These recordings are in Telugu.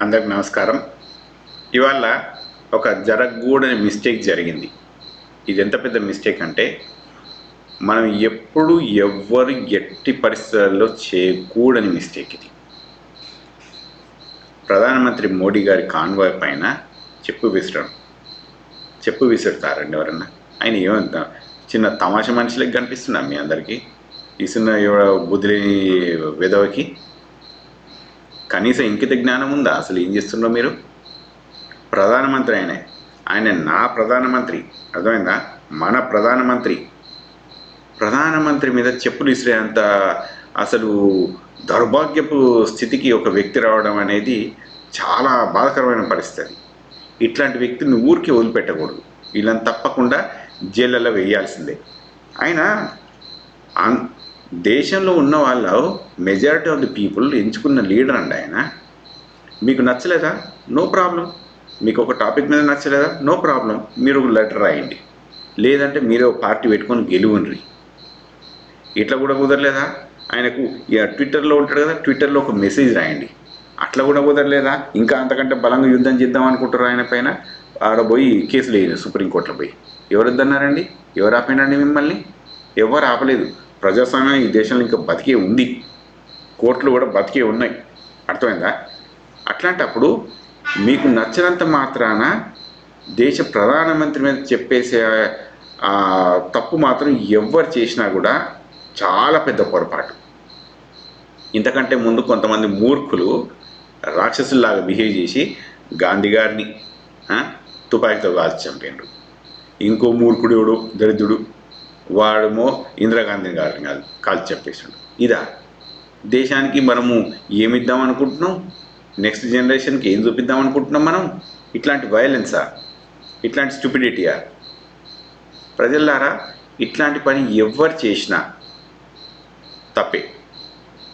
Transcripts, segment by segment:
అందరికి నమస్కారం. ఇవాళ ఒక జరగకూడని మిస్టేక్ జరిగింది. ఇది ఎంత పెద్ద మిస్టేక్ అంటే మనం ఎప్పుడు ఎవ్వరు ఎట్టి పరిస్థితుల్లో చేయకూడని మిస్టేక్ ఇది. ప్రధానమంత్రి మోడీ గారి కాన్వాయ్ పైన చెప్పు విసురుతారండి ఎవరన్నా. ఆయన ఏమంత చిన్న తమాషా మనుషులకి కనిపిస్తున్నా మీ అందరికీ? ఇస్తున్న బుద్ధిలేని విధవకి కనీసం ఇంకిత జ్ఞానం ఉందా? అసలు ఏం చేస్తున్నారో మీరు? ప్రధానమంత్రి ఆయన నా ప్రధానమంత్రి, అర్థమైందా? మన ప్రధానమంత్రి మీద చెప్పులు విసిరేంత అసలు దౌర్భాగ్యపు స్థితికి ఒక వ్యక్తి రావడం అనేది చాలా బాధాకరమైన పరిస్థితి. ఇట్లాంటి వ్యక్తిని ఊరికి వదిలిపెట్టకూడదు. వీళ్ళని తప్పకుండా జైళ్ళలో వేయాల్సిందే. ఆయన దేశంలో ఉన్న వాళ్ళు మెజారిటీ ఆఫ్ ది పీపుల్ ఎంచుకున్న లీడర్ అండి ఆయన. మీకు నచ్చలేదా? No problem. మీకు ఒక టాపిక్ మీద నచ్చలేదా? No problem. మీరు ఒక లెటర్ రాయండి, లేదంటే మీరే ఒక పార్టీ పెట్టుకొని గెలువుండ్రి. ఇట్లా కూడా కుదరలేదా? ఆయనకు ట్విట్టర్లో ఉంటాడు కదా, ట్విట్టర్లో ఒక మెసేజ్ రాయండి. అట్లా కూడా కుదరలేదా? ఇంకా అంతకంటే బలంగా యుద్ధం చేద్దాం అనుకుంటారు ఆయన పైన. ఆడ పోయి కేసులు వేయదు సుప్రీంకోర్టులో పోయి. ఎవరు వద్దన్నారండి? ఎవరు ఆపినండి మిమ్మల్ని? ఎవరు ఆపలేదు. ప్రజాస్వామ్యం ఈ దేశంలో ఇంకా బతికే ఉంది, కోర్టులు కూడా బతికే ఉన్నాయి, అర్థమైందా? అట్లాంటప్పుడు మీకు నచ్చినంత మాత్రాన దేశ ప్రధానమంత్రి మీద చెప్పేసే తప్పు మాత్రం ఎవరు చేసినా కూడా చాలా పెద్ద పొరపాటు. ఇంతకంటే ముందు కొంతమంది మూర్ఖులు రాక్షసుల్లాగా బిహేవ్ చేసి గాంధీ గారిని తుపాకీతో కాల్చి చంపాడు. ఇంకో మూర్ఖుడు దరిద్రుడు వాడేమో ఇందిరాగాంధీ గారిని కాల్చి చంపేసాడు. ఇదా దేశానికి మనము ఏమిద్దాం అనుకుంటున్నాం? నెక్స్ట్ జనరేషన్కి ఏం చూపిద్దాం అనుకుంటున్నాం మనం? ఇట్లాంటి వైలెన్సా? ఇట్లాంటి స్టూపిడిటీయా? ప్రజలారా, ఇట్లాంటి పని ఎవరు చేసినా తప్పే.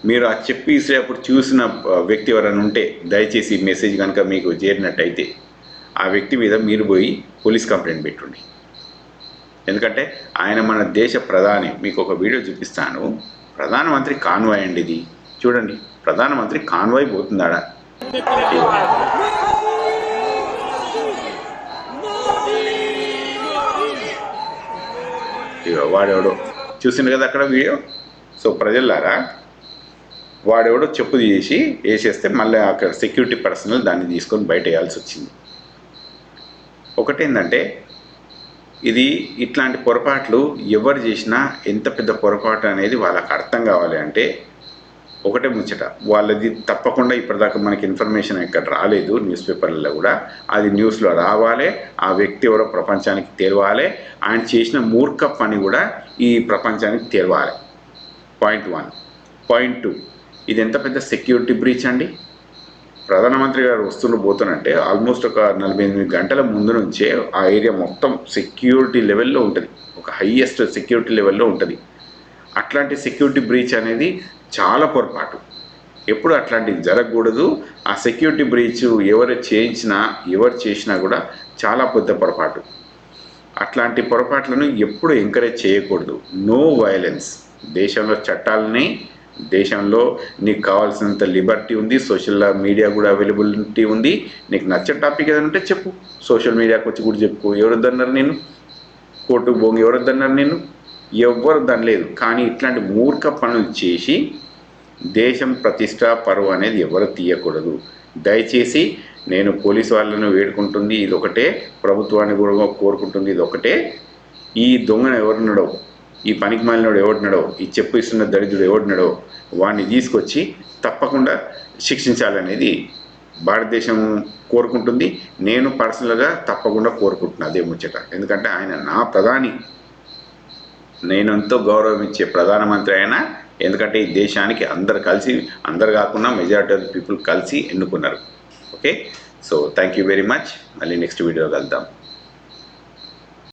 మీరు ఆ చెప్పి అప్పుడు చూసిన వ్యక్తి ఎవరైనా ఉంటే దయచేసి మెసేజ్ కనుక మీకు చేరినట్టయితే ఆ వ్యక్తి మీద మీరు పోయి పోలీస్ కంప్లైంట్ పెట్టుండి. ఎందుకంటే ఆయన మన దేశ ప్రధాని. మీకు ఒక వీడియో చూపిస్తాను. ప్రధానమంత్రి కాన్వాయ్ అండి ఇది. చూడండి, ప్రధానమంత్రి కాన్వాయ్ పోతుందాడా? వాడెవడో చూసిండు కదా అక్కడ వీడియో. సో ప్రజలారా, వాడెవడో చెప్పు చేసి వేసేస్తే మళ్ళీ అక్కడ సెక్యూరిటీ పర్సనల్ దాన్ని తీసుకొని బయట వేయాల్సి వచ్చింది. ఒకటేంటంటే ఇది ఇట్లాంటి పొరపాట్లు ఎవరు చేసినా ఎంత పెద్ద పొరపాటు అనేది వాళ్ళకి అర్థం కావాలి. అంటే ఒకటే ముచ్చట, వాళ్ళది తప్పకుండా ఇప్పటిదాకా మనకి ఇన్ఫర్మేషన్ ఎక్కడ రాలేదు న్యూస్ పేపర్లలో కూడా. అది న్యూస్లో రావాలి, ఆ వ్యక్తి ఎవరో ప్రపంచానికి తెలవాలి, ఆయన చేసిన మూర్ఖ పని కూడా ఈ ప్రపంచానికి తెలవాలి. పాయింట్ 1. పాయింట్ 2, ఇది ఎంత పెద్ద సెక్యూరిటీ బ్రీచ్ అండి. ప్రధానమంత్రి గారు పోతున్నట్టే ఆల్మోస్ట్ ఒక 48 గంటల ముందు నుంచే ఆ ఏరియా మొత్తం సెక్యూరిటీ లెవెల్లో ఉంటుంది, ఒక హైయెస్ట్ సెక్యూరిటీ లెవెల్లో ఉంటుంది. అట్లాంటి సెక్యూరిటీ బ్రీచ్ అనేది చాలా పొరపాటు. ఎప్పుడు అట్లాంటివి జరగకూడదు. ఆ సెక్యూరిటీ బ్రీచ్ ఎవరు చేసినా కూడా చాలా పెద్ద పొరపాటు. అట్లాంటి పొరపాట్లను ఎప్పుడు ఎంకరేజ్ చేయకూడదు. No violence. దేశంలో చట్టాలని, దేశంలో నీకు కావాల్సినంత లిబర్టీ ఉంది, సోషల్ మీడియా కూడా అవైలబిలిటీ ఉంది. నీకు నచ్చే టాపిక్ ఏదైనా ఉంటే చెప్పు, సోషల్ మీడియాకి వచ్చి కూడా చెప్పుకో. ఎవరొద్దన్నారు నేను? కోర్టుకు పోంగి ఎవరొద్దన్నారు నేను? ఎవ్వరు దనలేదు. కానీ ఇట్లాంటి మూర్ఖ పనులు చేసి దేశం ప్రతిష్ట, పరువు అనేది ఎవరు తీయకూడదు. దయచేసి నేను పోలీసు వాళ్ళను వేడుకుంటుంది ఇది ఒకటే, ప్రభుత్వాన్ని కూడా కోరుకుంటుంది ఇది ఒకటే. ఈ దొంగను ఎవరున్నాడో, ఈ పనికి మాలినోడు ఎవడున్నాడో, ఈ చెప్పు ఇస్తున్న దరిద్రుడు ఎవడున్నాడో వాడిని తీసుకొచ్చి తప్పకుండా శిక్షించాలనేది భారతదేశం కోరుకుంటుంది. నేను పర్సనల్గా తప్పకుండా కోరుకుంటున్నాను అదే ముచ్చట. ఎందుకంటే ఆయన నా ప్రధాని, నేను ఎంతో గౌరవం ఇచ్చే ప్రధానమంత్రి ఆయన. ఎందుకంటే ఈ దేశానికి అందరు కాకుండా మెజారిటీ ఆఫ్ ది పీపుల్ కలిసి ఎన్నుకున్నారు. Okay, so thank you very much. మళ్ళీ నెక్స్ట్ వీడియో కలుద్దాం.